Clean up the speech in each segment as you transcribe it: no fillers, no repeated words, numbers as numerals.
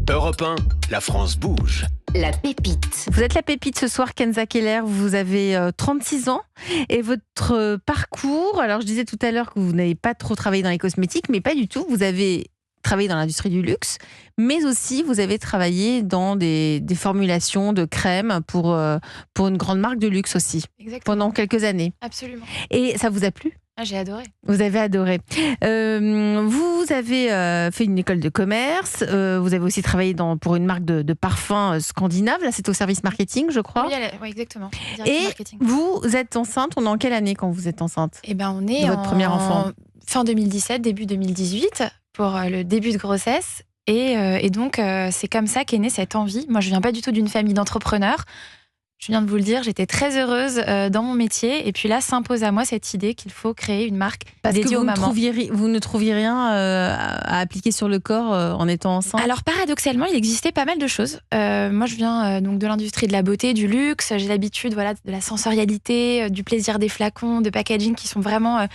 Europe 1, la France bouge. La pépite. Vous êtes la pépite ce soir, Kenza Keller. Vous avez 36 ans et votre parcours, alors je disais tout à l'heure que vous n'avez pas trop travaillé dans les cosmétiques, mais pas du tout. Vous avez travaillé dans l'industrie du luxe, mais aussi vous avez travaillé dans des formulations de crèmes pour une grande marque de luxe aussi, pendant quelques années. Absolument. Et ça vous a plu ? J'ai adoré. Vous avez adoré. Vous avez fait une école de commerce. Vous avez aussi travaillé pour une marque de parfums scandinave. Là, c'est au service marketing, je crois. Oui, exactement. Et marketing. vous êtes enceinte. On est en quelle année quand vous êtes enceinte ? Eh ben, on est de votre premier enfant. Fin 2017, début 2018, pour le début de grossesse. Et donc, c'est comme ça qu'est née cette envie. Moi, je viens pas du tout d'une famille d'entrepreneurs. Je viens de vous le dire, j'étais très heureuse dans mon métier. Et puis là, s'impose à moi cette idée qu'il faut créer une marque dédiée aux mamans. Vous ne trouviez rien à appliquer sur le corps en étant enceinte ? Alors, paradoxalement, il existait pas mal de choses. Moi, je viens donc de l'industrie de la beauté, du luxe. J'ai l'habitude de la sensorialité, du plaisir des flacons, de packaging qui sont vraiment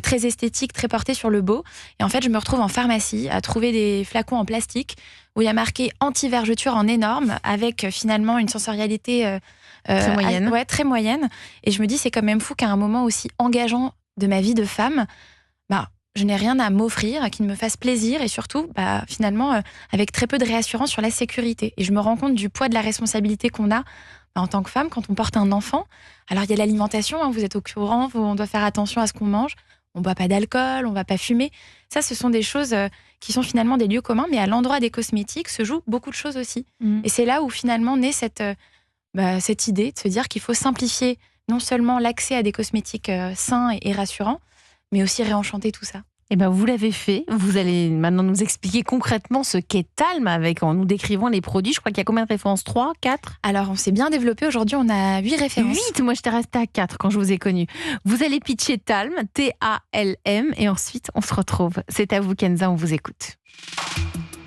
très esthétiques, très portés sur le beau. Et en fait, je me retrouve en pharmacie à trouver des flacons en plastique où il y a marqué anti-vergeture en énorme, avec finalement une sensorialité très moyenne. Très moyenne. Et je me dis, c'est quand même fou qu'à un moment aussi engageant de ma vie de femme, je n'ai rien à m'offrir, qui ne me fasse plaisir et surtout, finalement, avec très peu de réassurance sur la sécurité. Et je me rends compte du poids de la responsabilité qu'on a en tant que femme quand on porte un enfant. Alors, il y a l'alimentation, vous êtes au courant, on doit faire attention à ce qu'on mange. On ne boit pas d'alcool, on ne va pas fumer. Ça, ce sont des choses qui sont finalement des lieux communs, mais à l'endroit des cosmétiques se jouent beaucoup de choses aussi. Et c'est là où finalement naît cette idée de se dire qu'il faut simplifier non seulement l'accès à des cosmétiques sains et rassurants, mais aussi réenchanter tout ça. Eh ben, vous l'avez fait. Vous allez maintenant nous expliquer concrètement ce qu'est Talm en nous décrivant les produits. Je crois qu'il y a combien de références ? 3, 4 ? Alors, on s'est bien développé. Aujourd'hui, on a 8 références. 8 ? Moi, j'étais restée à 4 quand je vous ai connu. Vous allez pitcher Talm, T-A-L-M, et ensuite, on se retrouve. C'est à vous, Kenza, on vous écoute.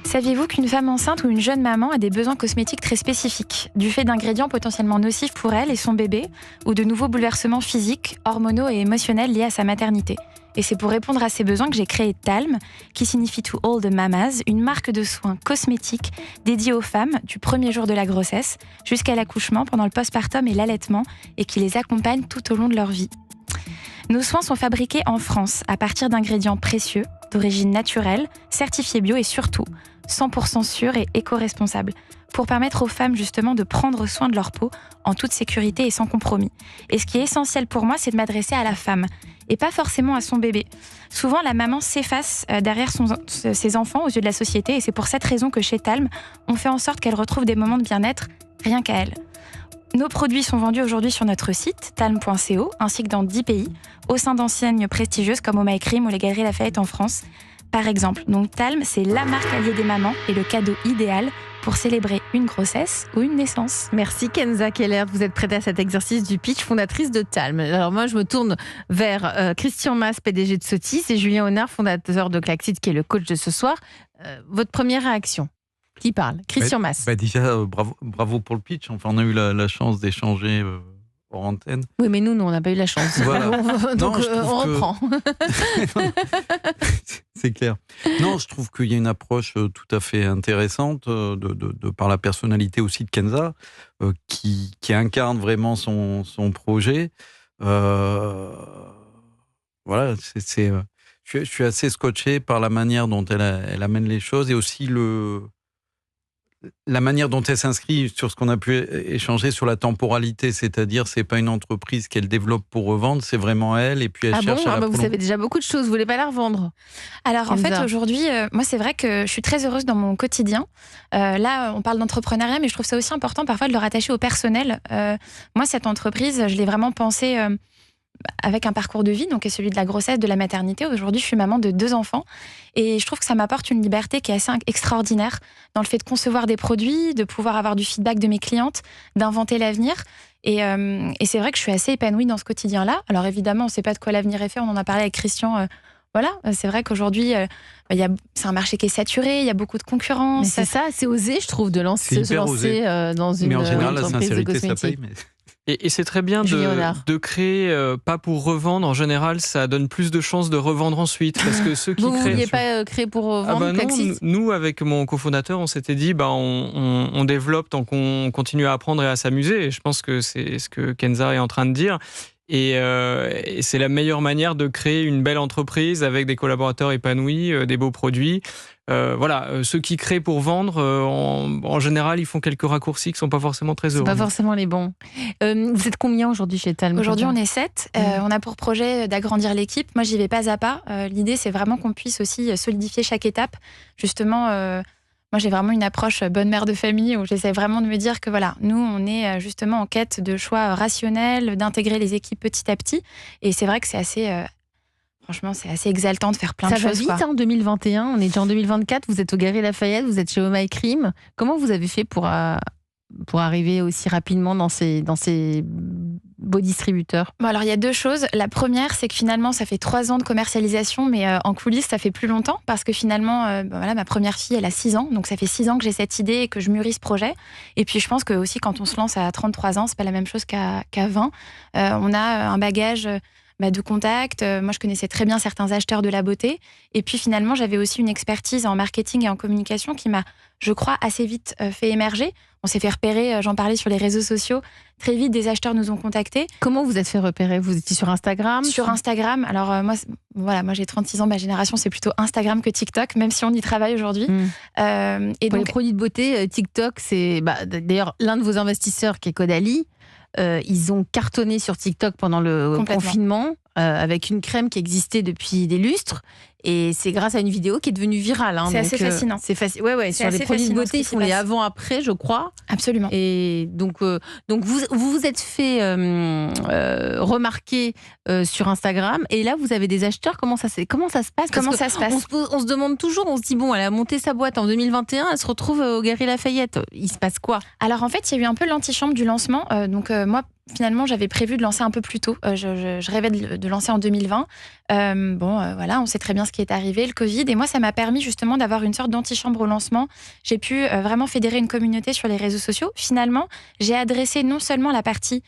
Saviez-vous qu'une femme enceinte ou une jeune maman a des besoins cosmétiques très spécifiques, du fait d'ingrédients potentiellement nocifs pour elle et son bébé, ou de nouveaux bouleversements physiques, hormonaux et émotionnels liés à sa maternité ? Et c'est pour répondre à ces besoins que j'ai créé Talm, qui signifie To All the Mamas, une marque de soins cosmétiques dédiée aux femmes du premier jour de la grossesse jusqu'à l'accouchement, pendant le postpartum et l'allaitement, et qui les accompagne tout au long de leur vie. Nos soins sont fabriqués en France à partir d'ingrédients précieux, d'origine naturelle, certifiés bio et surtout 100% sûrs et éco-responsables, pour permettre aux femmes justement de prendre soin de leur peau en toute sécurité et sans compromis. Et ce qui est essentiel pour moi, c'est de m'adresser à la femme et pas forcément à son bébé. Souvent, la maman s'efface derrière ses enfants aux yeux de la société, et c'est pour cette raison que chez Talm, on fait en sorte qu'elle retrouve des moments de bien-être rien qu'à elle. Nos produits sont vendus aujourd'hui sur notre site, talm.co, ainsi que dans 10 pays, au sein d'enseignes prestigieuses comme Oma et Cream ou les Galeries Lafayette en France, par exemple. Donc Talm, c'est la marque alliée des mamans et le cadeau idéal pour célébrer une grossesse ou une naissance. Merci Kenza Keller, vous êtes prête à cet exercice du pitch, fondatrice de Talm. Alors moi, je me tourne vers Christian Mas, PDG de Sotis, et Julien Honard, fondateur de Klaxit, qui est le coach de ce soir. Votre première réaction ? Qui parle ? Christian Mas. Déjà, bravo pour le pitch. Enfin, on a eu la chance d'échanger hors antenne. Oui, mais nous, on n'a pas eu la chance. Voilà. Donc, on reprend. C'est clair. Non, je trouve qu'il y a une approche tout à fait intéressante de par la personnalité aussi de Kenza, qui incarne vraiment son projet. Voilà, je suis assez scotché par la manière dont elle amène les choses, et aussi la manière dont elle s'inscrit sur ce qu'on a pu échanger sur la temporalité, c'est-à-dire c'est pas une entreprise qu'elle développe pour revendre, c'est vraiment elle, et puis elle cherche à la vous savez déjà beaucoup de choses, vous voulez pas la revendre ? Alors Kenza. en fait aujourd'hui, moi c'est vrai que je suis très heureuse dans mon quotidien. Là on parle d'entrepreneuriat, mais je trouve ça aussi important parfois de le rattacher au personnel. Moi cette entreprise, je l'ai vraiment pensée avec un parcours de vie, donc celui de la grossesse, de la maternité. Aujourd'hui, je suis maman de 2 enfants et je trouve que ça m'apporte une liberté qui est assez extraordinaire dans le fait de concevoir des produits, de pouvoir avoir du feedback de mes clientes, d'inventer l'avenir. Et c'est vrai que je suis assez épanouie dans ce quotidien-là. Alors évidemment, on ne sait pas de quoi l'avenir est fait, on en a parlé avec Christian. Voilà, c'est vrai qu'aujourd'hui, c'est un marché qui est saturé, il y a beaucoup de concurrence. Mais c'est ça, c'est osé, je trouve, de se lancer dans une mais en général, entreprise la de sincérité, ça cosmétiques. paye. Mais... Et c'est très bien de créer, pas pour revendre. En général, ça donne plus de chances de revendre ensuite. Parce que ceux qui Vous ne créent... vouliez pas créer pour vendre Plaxis ? Nous, avec mon cofondateur, on s'était dit, on développe tant qu'on continue à apprendre et à s'amuser. Et je pense que c'est ce que Kenza est en train de dire. Et c'est la meilleure manière de créer une belle entreprise avec des collaborateurs épanouis, des beaux produits. Ceux qui créent pour vendre, en général, ils font quelques raccourcis qui ne sont pas forcément très heureux. Pas forcément les bons. Vous êtes combien aujourd'hui chez Talm ? Aujourd'hui, on est 7. On a pour projet d'agrandir l'équipe. Moi, j'y vais pas à pas. L'idée, c'est vraiment qu'on puisse aussi solidifier chaque étape. Justement, moi, j'ai vraiment une approche bonne mère de famille où j'essaie vraiment de me dire que voilà, nous, on est justement en quête de choix rationnels, d'intégrer les équipes petit à petit. Et c'est vrai que c'est assez... Franchement, c'est assez exaltant de faire plein de choses. Ça va vite, 2021. On est déjà en 2024. Vous êtes au Galeries Lafayette, vous êtes chez Oh My Crime. Comment vous avez fait pour arriver aussi rapidement dans ces beaux distributeurs ? Alors, il y a 2 choses. La première, c'est que finalement, ça fait 3 ans de commercialisation, mais en coulisses, ça fait plus longtemps parce que finalement, ma première fille, elle a 6 ans. Donc, ça fait 6 ans que j'ai cette idée et que je mûris ce projet. Et puis, je pense que aussi, quand on se lance à 33 ans, c'est pas la même chose qu'à 20. On a un bagage... de contact. Moi, je connaissais très bien certains acheteurs de la beauté. Et puis, finalement, j'avais aussi une expertise en marketing et en communication qui m'a, je crois, assez vite fait émerger. On s'est fait repérer, j'en parlais sur les réseaux sociaux. Très vite, des acheteurs nous ont contactés. Comment vous êtes fait repérer ? Vous étiez sur Instagram ? Sur Instagram. Alors, moi, j'ai 36 ans. Ma génération, c'est plutôt Instagram que TikTok, même si on y travaille aujourd'hui. Et pour les produits de beauté, TikTok, c'est... d'ailleurs, l'un de vos investisseurs, qui est Caudalie, ils ont cartonné sur TikTok pendant le confinement avec une crème qui existait depuis des lustres. Et c'est grâce à une vidéo qui est devenue virale. C'est assez fascinant. C'est facile. Ouais, sur les produits de beauté, ils font les avant-après, je crois. Absolument. Et donc vous êtes fait remarquer sur Instagram. Et là, vous avez des acheteurs. Comment ça se passe ? On se demande toujours, on se dit, bon, elle a monté sa boîte en 2021, elle se retrouve au Galeries Lafayette. Il se passe quoi ? Alors, en fait, il y a eu un peu l'antichambre du lancement. Moi, finalement, j'avais prévu de lancer un peu plus tôt. Je rêvais de lancer en 2020. On sait très bien ce qui est arrivé, le Covid. Et moi, ça m'a permis justement d'avoir une sorte d'antichambre au lancement. J'ai pu vraiment fédérer une communauté sur les réseaux sociaux. Finalement, j'ai adressé non seulement la partie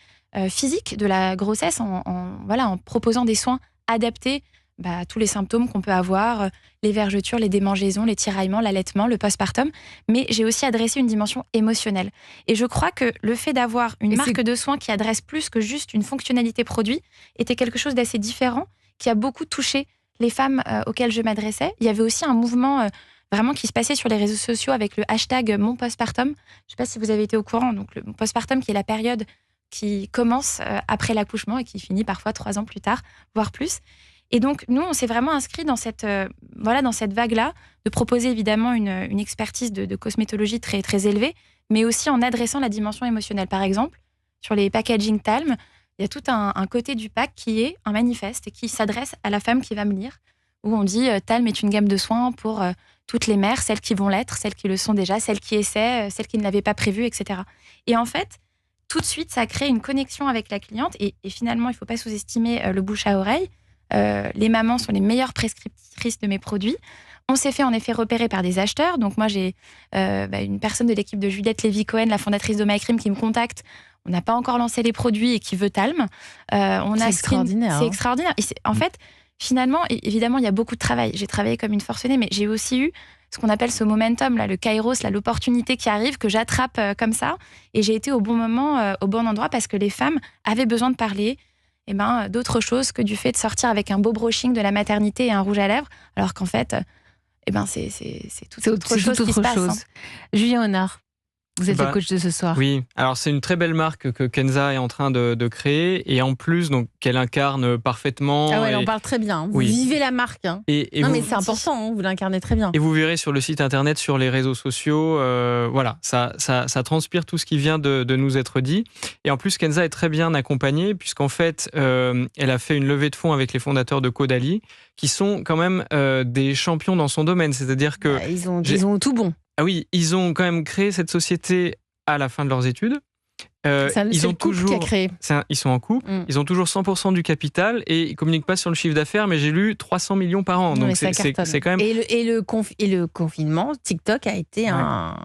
physique de la grossesse en proposant des soins adaptés à tous les symptômes qu'on peut avoir, les vergetures, les démangeaisons, les tiraillements, l'allaitement, le postpartum, mais j'ai aussi adressé une dimension émotionnelle. Et je crois que le fait d'avoir une marque de soins qui adresse plus que juste une fonctionnalité produit était quelque chose d'assez différent, qui a beaucoup touché les femmes auxquelles je m'adressais. Il y avait aussi un mouvement vraiment qui se passait sur les réseaux sociaux avec le hashtag Mon Postpartum. Je ne sais pas si vous avez été au courant, donc le postpartum qui est la période qui commence après l'accouchement et qui finit parfois 3 ans plus tard, voire plus. Et donc, nous, on s'est vraiment inscrit dans cette vague-là, de proposer évidemment une expertise de cosmétologie très, très élevée, mais aussi en adressant la dimension émotionnelle. Par exemple, sur les packaging Talm, il y a tout un côté du pack qui est un manifeste et qui s'adresse à la femme qui va me lire, où on dit Talm est une gamme de soins pour toutes les mères, celles qui vont l'être, celles qui le sont déjà, celles qui essaient, celles qui ne l'avaient pas prévu, etc. Et en fait, tout de suite, ça crée une connexion avec la cliente et finalement, il ne faut pas sous-estimer le bouche à oreille. Les mamans sont les meilleures prescriptrices de mes produits. On s'est fait en effet repérer par des acheteurs. Donc moi, j'ai une personne de l'équipe de Juliette Lévy-Cohen, la fondatrice de Oh My Crime, qui me contacte. On n'a pas encore lancé les produits et qui veut Talm. C'est extraordinaire. C'est extraordinaire. Et en fait, finalement, évidemment, il y a beaucoup de travail. J'ai travaillé comme une forcenée, mais j'ai aussi eu ce qu'on appelle ce momentum, là, le kairos, là, l'opportunité qui arrive, que j'attrape comme ça. Et j'ai été au bon moment, au bon endroit, parce que les femmes avaient besoin de parler d'autre chose que du fait de sortir avec un beau brushing de la maternité et un rouge à lèvres, alors qu'en fait, c'est tout autre chose qui se passe. Julien Honard, vous êtes le coach de ce soir. Oui, alors c'est une très belle marque que Kenza est en train de créer, et en plus, donc, qu'elle incarne parfaitement. Ah ouais, elle en parle très bien. Vous vivez la marque. Hein. Mais c'est important, vous l'incarnez très bien. Et vous verrez sur le site internet, sur les réseaux sociaux, ça transpire tout ce qui vient de nous être dit. Et en plus, Kenza est très bien accompagnée, puisqu'en fait, elle a fait une levée de fonds avec les fondateurs de Caudalie, qui sont quand même des champions dans son domaine. C'est-à-dire que ils ont tout bon. Ah oui, ils ont quand même créé cette société à la fin de leurs études. Ils ont toujours créé. Ils sont en couple. Ils ont toujours 100% du capital et ils communiquent pas sur le chiffre d'affaires, mais j'ai lu 300 millions par an. Donc c'est quand même. Et le confinement, TikTok a été un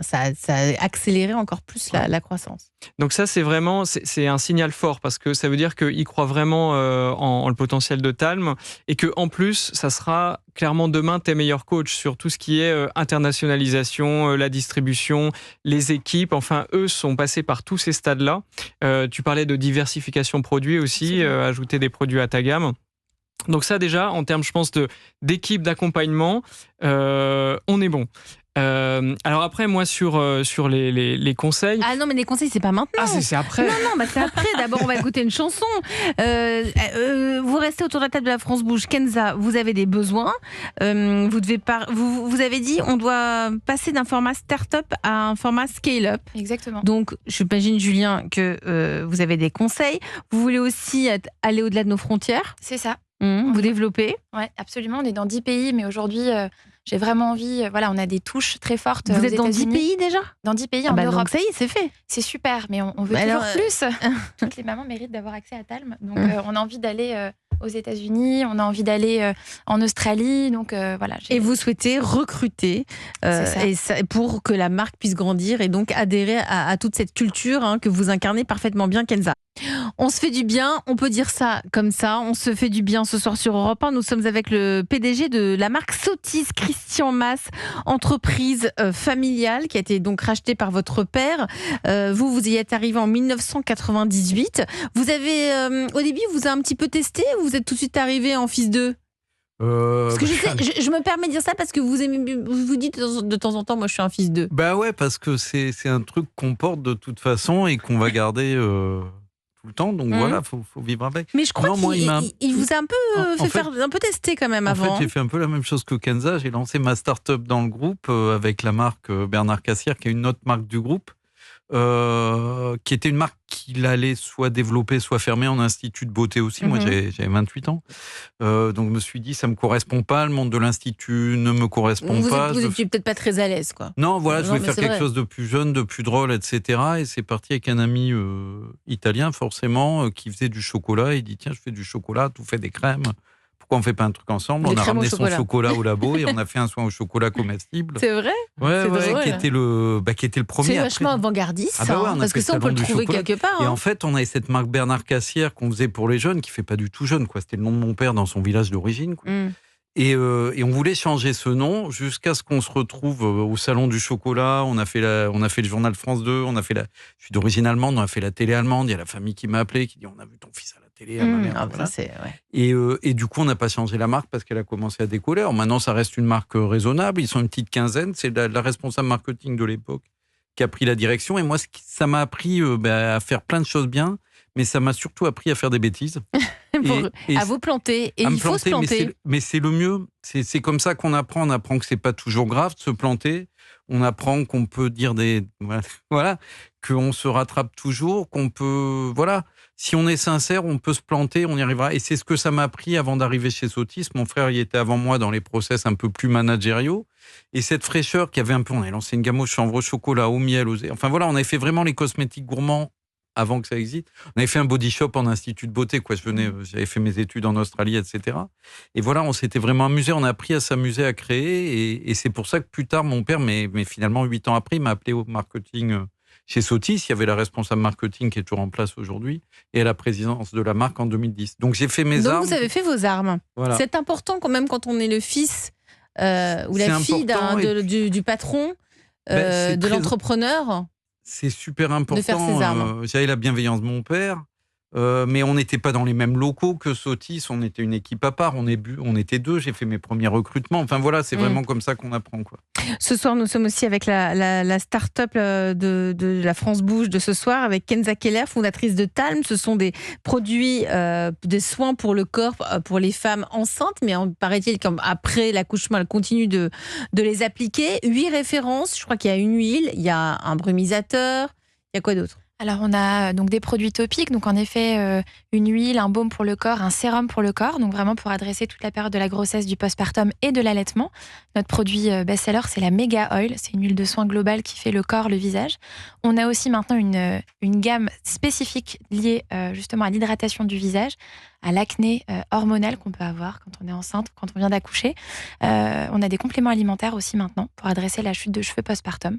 ça a accéléré encore plus la croissance. Donc ça, c'est vraiment c'est un signal fort parce que ça veut dire qu'il croit vraiment en le potentiel de Talm et que en plus, ça sera clairement demain tes meilleurs coachs sur tout ce qui est internationalisation, la distribution, les équipes. Enfin, eux sont passés par tous ces stades-là. Tu parlais de diversification produits aussi, ajouter des produits à ta gamme. Donc ça déjà, en termes, je pense, d'équipe d'accompagnement, on est bon. Alors après, moi, sur les conseils... Ah non, mais les conseils, c'est pas maintenant. Ah, c'est après. Non, c'est après. D'abord, on va écouter une chanson. Vous restez autour de la table de la France Bouge. Kenza, vous avez des besoins. Vous avez dit, on doit passer d'un format start-up à un format scale-up. Exactement. Donc, j'imagine, Julien, que vous avez des conseils. Vous voulez aussi aller au-delà de nos frontières. C'est ça. Vous développez. Oui, absolument. On est dans 10 pays, mais aujourd'hui, j'ai vraiment envie. On a des touches très fortes. Vous aux êtes dans 10 États-Unis. pays déjà ? Dans 10 pays en Europe. Donc ça y est, c'est fait. C'est super, mais on veut toujours plus. Toutes les mamans méritent d'avoir accès à Talm. Donc, on a envie d'aller aux États-Unis, on a envie d'aller en Australie. Donc, voilà. Et vous souhaitez recruter pour que la marque puisse grandir et donc adhérer à toute cette culture que vous incarnez parfaitement bien, Kenza. On se fait du bien, on peut dire ça comme ça. On se fait du bien ce soir sur Europe 1. Nous sommes avec le PDG de la marque Sotis, Christian Mas, entreprise familiale qui a été donc rachetée par votre père. Vous y êtes arrivé en 1998. Vous avez, au début, vous avez un petit peu testé ou vous êtes tout de suite arrivé en fils d'eux ? Parce que je me permets de dire ça parce que vous dites de temps en temps, moi je suis un fils d'eux. Bah ouais, parce que c'est un truc qu'on porte de toute façon et qu'on va garder tout le temps. Donc voilà, faut vivre avec. Mais je crois qu'il vous a un peu faire un peu tester quand même avant. En fait, j'ai fait un peu la même chose que Kenza. J'ai lancé ma start-up dans le groupe avec la marque Bernard Cassière, qui est une autre marque du groupe. Qui était une marque qu'il allait soit développer, soit fermer en institut de beauté aussi. Moi, j'avais 28 ans. Donc, je me suis dit, ça ne me correspond pas. Le monde de l'institut ne me correspond pas. Vous n'étiez peut-être pas très à l'aise, quoi. Non, voilà, je voulais faire quelque chose de plus jeune, de plus drôle, etc. Et c'est parti avec un ami italien, forcément, qui faisait du chocolat. Il dit, tiens, je fais du chocolat, tout fait des crèmes. Pourquoi on ne fait pas un truc ensemble ? On a ramené son chocolat au labo et on a fait un soin au chocolat comestible. C'est vrai ? Qui était le premier. C'est vachement avant-gardiste, parce que ça, on peut le trouver quelque part. Et en fait, on avait cette marque Bernard Cassière qu'on faisait pour les jeunes, qui ne fait pas du tout jeune, quoi. C'était le nom de mon père dans son village d'origine, quoi. Et on voulait changer ce nom jusqu'à ce qu'on se retrouve au salon du chocolat. On a fait le journal France 2. Je suis d'origine allemande. On a fait la télé allemande. Il y a la famille qui m'a appelé, qui dit on a vu ton fils à la télé. Voilà. Et du coup, on n'a pas changé la marque parce qu'elle a commencé à décoller. Alors maintenant, ça reste une marque raisonnable. Ils sont une petite quinzaine. C'est la responsable marketing de l'époque qui a pris la direction. Et moi, ça m'a appris à faire plein de choses bien. Mais ça m'a surtout appris à faire des bêtises. À vous planter. Et il faut se planter. Mais c'est le mieux. C'est comme ça qu'on apprend. On apprend que c'est pas toujours grave de se planter. On apprend qu'on peut dire voilà, qu'on se rattrape toujours, qu'on peut... Voilà. Si on est sincère, on peut se planter, on y arrivera. Et c'est ce que ça m'a appris avant d'arriver chez Sotis. Mon frère y était avant moi dans les process un peu plus managériaux. Et cette fraîcheur qu'il y avait un peu... On avait lancé une gamme au chanvre, au chocolat, au miel, enfin voilà, on avait fait vraiment les cosmétiques gourmands avant que ça existe. On avait fait un body shop en institut de beauté, quoi. J'avais fait mes études en Australie, etc. Et voilà, on s'était vraiment amusé. On a appris à s'amuser, à créer. Et c'est pour ça que plus tard, mon père, mais finalement 8 ans après, il m'a appelé au marketing chez Sotis. Il y avait la responsable marketing qui est toujours en place aujourd'hui et à la présidence de la marque en 2010. Donc j'ai fait mes armes. Donc vous avez fait vos armes. Voilà. C'est important quand même quand on est le fils ou la fille du patron, de l'entrepreneur. C'est super important. De faire ses armes. J'avais la bienveillance de mon père, mais on n'était pas dans les mêmes locaux que Sotis. On était une équipe à part. On était 2. J'ai fait mes premiers recrutements. Enfin voilà, c'est vraiment comme ça qu'on apprend, quoi. Ce soir, nous sommes aussi avec la start-up de la France Bouge de ce soir, avec Kenza Keller, fondatrice de Talm. Ce sont des produits, des soins pour le corps, pour les femmes enceintes, mais paraît-il qu'après l'accouchement, elle continue de les appliquer. 8 références, je crois qu'il y a une huile, il y a un brumisateur, il y a quoi d'autre ? Alors, on a donc des produits topiques, donc en effet, une huile, un baume pour le corps, un sérum pour le corps, donc vraiment pour adresser toute la période de la grossesse, du postpartum et de l'allaitement. Notre produit best-seller, c'est la Mega Oil, c'est une huile de soin globale qui fait le corps, le visage. On a aussi maintenant une gamme spécifique liée justement à l'hydratation du visage, à l'acné hormonal qu'on peut avoir quand on est enceinte, quand on vient d'accoucher. On a des compléments alimentaires aussi maintenant pour adresser la chute de cheveux postpartum.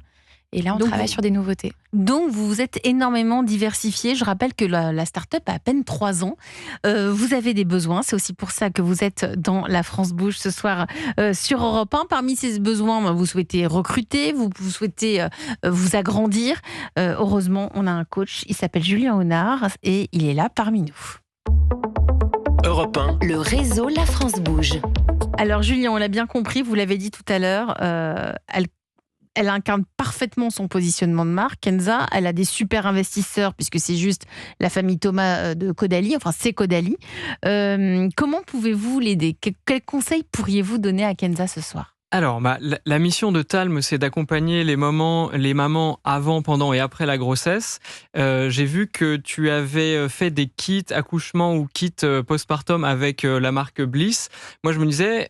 Et là, on Donc, travaille sur des nouveautés. Donc, vous vous êtes énormément diversifié. Je rappelle que la start-up a à peine 3 ans. Vous avez des besoins. C'est aussi pour ça que vous êtes dans La France Bouge ce soir sur Europe 1. Parmi ces besoins, vous souhaitez recruter, vous souhaitez vous agrandir. Heureusement, on a un coach. Il s'appelle Julien Honard et il est là parmi nous. Europe 1. Le réseau La France Bouge. Alors, Julien, on l'a bien compris, vous l'avez dit tout à l'heure, elle incarne parfaitement son positionnement de marque, Kenza. Elle a des super investisseurs, puisque c'est juste la famille Thomas de Caudalie, enfin c'est Caudalie. Comment pouvez-vous l'aider ? Quels conseils pourriez-vous donner à Kenza ce soir ? Alors, la mission de Talm, c'est d'accompagner les mamans avant, pendant et après la grossesse. J'ai vu que tu avais fait des kits accouchement ou kits postpartum avec la marque Bliss. Moi, je me disais...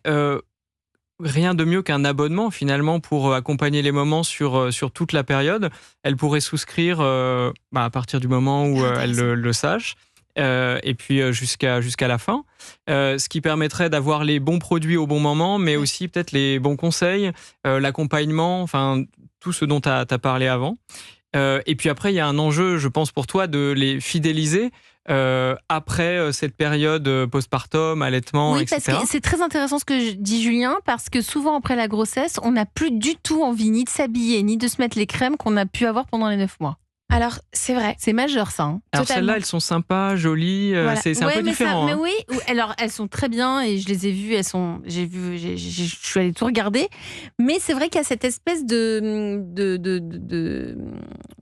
rien de mieux qu'un abonnement finalement pour accompagner les mamans sur toute la période. Elle pourrait souscrire à partir du moment où elle le sache. Et puis jusqu'à la fin. Ce qui permettrait d'avoir les bons produits au bon moment, mais aussi peut-être les bons conseils, l'accompagnement, enfin tout ce dont tu as parlé avant. Et puis après, il y a un enjeu, je pense, pour toi de les fidéliser après cette période postpartum, allaitement, oui, etc. Parce que c'est très intéressant ce que dit Julien, parce que souvent après la grossesse, on n'a plus du tout envie ni de s'habiller, ni de se mettre les crèmes qu'on a pu avoir pendant les 9 mois. Alors, c'est vrai. C'est majeur, ça. Hein. Alors celles-là, elles sont sympas, jolies, voilà. C'est un peu différent. Mais oui, alors elles sont très bien et je les ai vues. Je suis allée tout regarder. Mais c'est vrai qu'il y a cette espèce de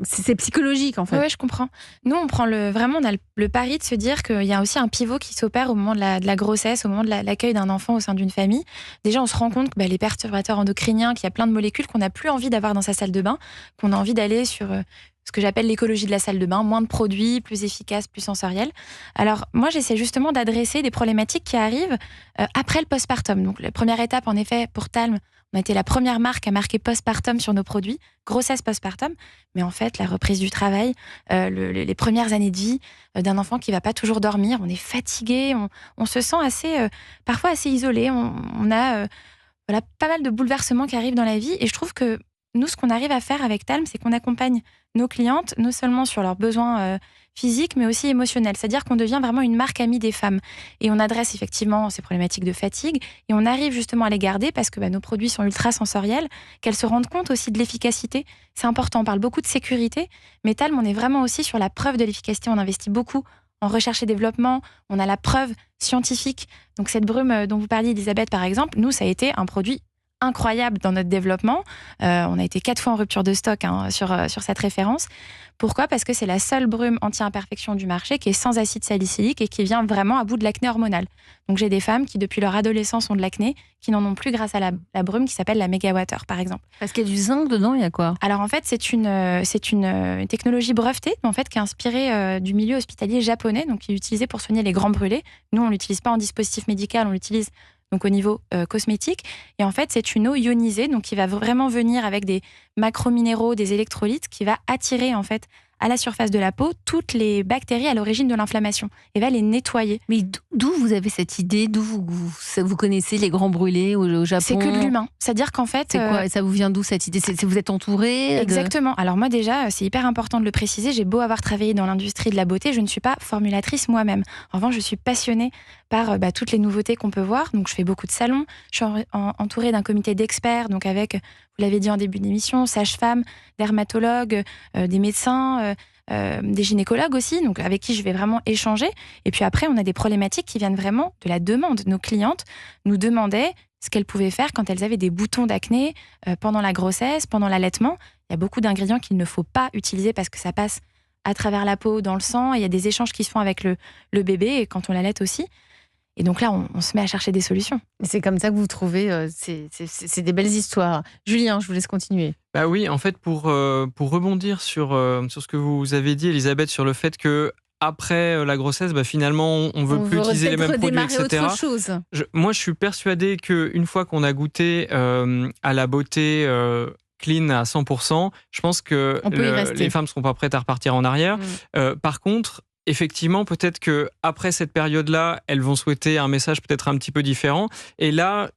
c'est psychologique en fait. Oui, je comprends. Nous, on a le pari de se dire qu'il y a aussi un pivot qui s'opère au moment de la grossesse, au moment de l'accueil d'un enfant au sein d'une famille. Déjà, on se rend compte que les perturbateurs endocriniens, qu'il y a plein de molécules qu'on n'a plus envie d'avoir dans sa salle de bain, qu'on a envie d'aller sur ce que j'appelle l'écologie de la salle de bain, moins de produits, plus efficace, plus sensoriel. Alors, moi, j'essaie justement d'adresser des problématiques qui arrivent après le postpartum. Donc, la première étape, en effet, pour Talm, on a été la première marque à marquer postpartum sur nos produits, grossesse postpartum. Mais en fait, la reprise du travail, les premières années de vie d'un enfant qui ne va pas toujours dormir, on est fatigué, on se sent parfois assez isolé. On a pas mal de bouleversements qui arrivent dans la vie. Et je trouve que nous, ce qu'on arrive à faire avec Talm, c'est qu'on accompagne nos clientes, non seulement sur leurs besoins physiques, mais aussi émotionnels. C'est-à-dire qu'on devient vraiment une marque amie des femmes. Et on adresse effectivement ces problématiques de fatigue. Et on arrive justement à les garder parce que nos produits sont ultra sensoriels, qu'elles se rendent compte aussi de l'efficacité. C'est important, on parle beaucoup de sécurité. Mais Talm, on est vraiment aussi sur la preuve de l'efficacité. On investit beaucoup en recherche et développement. On a la preuve scientifique. Donc cette brume dont vous parliez, Elisabeth, par exemple, nous, ça a été un produit incroyable dans notre développement. On a été 4 fois en rupture de stock sur cette référence. Pourquoi ? Parce que c'est la seule brume anti-imperfection du marché qui est sans acide salicylique et qui vient vraiment à bout de l'acné hormonal. Donc j'ai des femmes qui, depuis leur adolescence, ont de l'acné, qui n'en ont plus grâce à la brume qui s'appelle la Megawater, par exemple. Parce qu'il y a du zinc dedans, il y a quoi ? Alors en fait, c'est une technologie brevetée, mais en fait, qui est inspirée du milieu hospitalier japonais, donc qui est utilisée pour soigner les grands brûlés. Nous, on ne l'utilise pas en dispositif médical, on l'utilise donc au niveau cosmétique. Et en fait, c'est une eau ionisée, donc qui va vraiment venir avec des macrominéraux, des électrolytes, qui va attirer en fait à la surface de la peau toutes les bactéries à l'origine de l'inflammation et va les nettoyer. Mais d'où vous avez cette idée ? D'où vous connaissez les grands brûlés au Japon ? C'est que de l'humain. C'est-à-dire qu'en fait... C'est quoi ? Ça vous vient d'où cette idée ? Vous êtes entouré ? Exactement. Alors moi déjà, c'est hyper important de le préciser, j'ai beau avoir travaillé dans l'industrie de la beauté, je ne suis pas formulatrice moi-même. En revanche, je suis passionnée par toutes les nouveautés qu'on peut voir. Donc je fais beaucoup de salons, je suis entourée d'un comité d'experts, donc avec, vous l'avez dit en début d'émission, sages-femmes, dermatologues, des médecins, des gynécologues aussi, donc avec qui je vais vraiment échanger. Et puis après, on a des problématiques qui viennent vraiment de la demande. Nos clientes nous demandaient ce qu'elles pouvaient faire quand elles avaient des boutons d'acné pendant la grossesse, pendant l'allaitement. Il y a beaucoup d'ingrédients qu'il ne faut pas utiliser parce que ça passe à travers la peau, dans le sang. Il y a des échanges qui se font avec le bébé et quand on l'allaite aussi. Et donc là, on se met à chercher des solutions. Et c'est comme ça que vous trouvez, c'est des belles histoires. Julien, je vous laisse continuer. Bah oui, en fait, pour rebondir sur ce que vous avez dit, Elisabeth, sur le fait que après la grossesse, finalement, on veut plus utiliser les mêmes produits, etc. Autre chose. Moi, je suis persuadé qu'une fois qu'on a goûté à la beauté clean à 100%, je pense que les femmes ne seront pas prêtes à repartir en arrière. Par contre, effectivement, peut-être qu'après cette période-là, elles vont souhaiter un message peut-être un petit peu différent. Et là,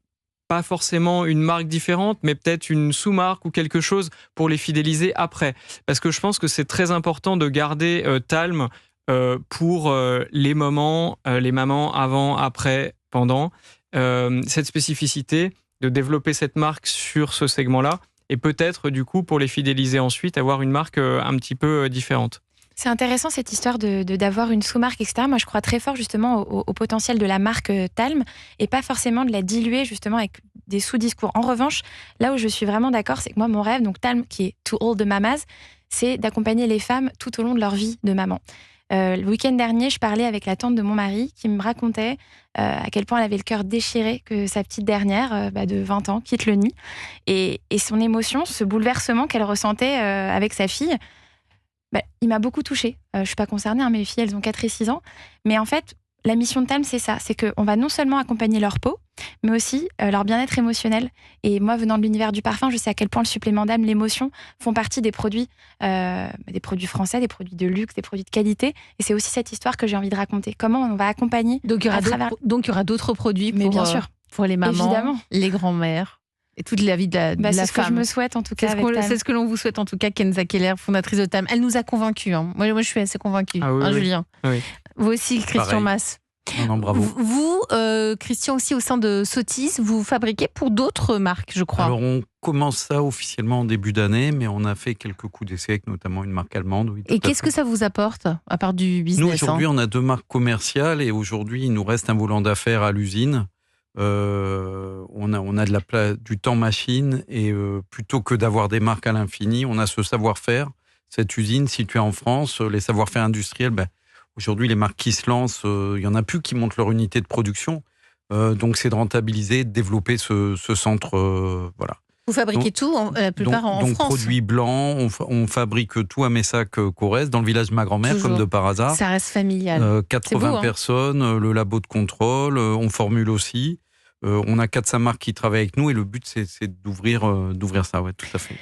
pas forcément une marque différente, mais peut-être une sous-marque ou quelque chose pour les fidéliser après. Parce que je pense que c'est très important de garder Talm pour les mamans avant, après, pendant. Cette spécificité de développer cette marque sur ce segment-là et peut-être du coup pour les fidéliser ensuite avoir une marque un petit peu différente. C'est intéressant cette histoire d'avoir une sous-marque, etc. Moi, je crois très fort justement au potentiel de la marque Talm et pas forcément de la diluer justement avec des sous-discours. En revanche, là où je suis vraiment d'accord, c'est que moi, mon rêve, donc Talm, qui est To All the Mamas, c'est d'accompagner les femmes tout au long de leur vie de maman. Le week-end dernier, je parlais avec la tante de mon mari qui me racontait à quel point elle avait le cœur déchiré que sa petite dernière de 20 ans quitte le nid. Et son émotion, ce bouleversement qu'elle ressentait avec sa fille, il m'a beaucoup touchée. Je ne suis pas concernée, mes filles, elles ont 4 et 6 ans. Mais en fait, la mission de Talm, c'est ça. C'est qu'on va non seulement accompagner leur peau, mais aussi leur bien-être émotionnel. Et moi, venant de l'univers du parfum, je sais à quel point le supplément d'âme, l'émotion, font partie des produits français, des produits de luxe, des produits de qualité. Et c'est aussi cette histoire que j'ai envie de raconter. Comment on va accompagner. Donc, il y aura d'autres produits mais bien sûr. Pour les mamans, évidemment, les grands-mères. Et toute la vie de la femme. C'est ce que je me souhaite en tout cas. C'est ce que l'on vous souhaite en tout cas, Kenza Keller, fondatrice de Talm. Elle nous a convaincus. Moi, je suis assez convaincue. Oui. Julien. Oui. Vous aussi, Christian Mas. Non, bravo. Vous, Christian, aussi au sein de Sotis, vous fabriquez pour d'autres marques, je crois. Alors, on commence ça officiellement en début d'année, mais on a fait quelques coups d'essai avec notamment une marque allemande. Oui, et qu'est-ce que ça vous apporte, à part du business? Nous, aujourd'hui, on a 2 marques commerciales et aujourd'hui, il nous reste un volant d'affaires à l'usine. On a du temps machine et plutôt que d'avoir des marques à l'infini, on a ce savoir-faire. Cette usine située en France, les savoir-faire industriels, aujourd'hui les marques qui se lancent, il n'y en a plus qui montent leur unité de production. Donc c'est de rentabiliser, de développer ce centre. Voilà. Vous fabriquez tout, la plupart en France. Donc produits blancs, on fabrique tout à Messac-Corrèze, dans le village de ma grand-mère, toujours, comme de par hasard. Ça reste familial. 80 beau, personnes, le labo de contrôle, on formule aussi. On a 4-5 marques qui travaillent avec nous et le but c'est d'ouvrir ça, ouais, tout à fait.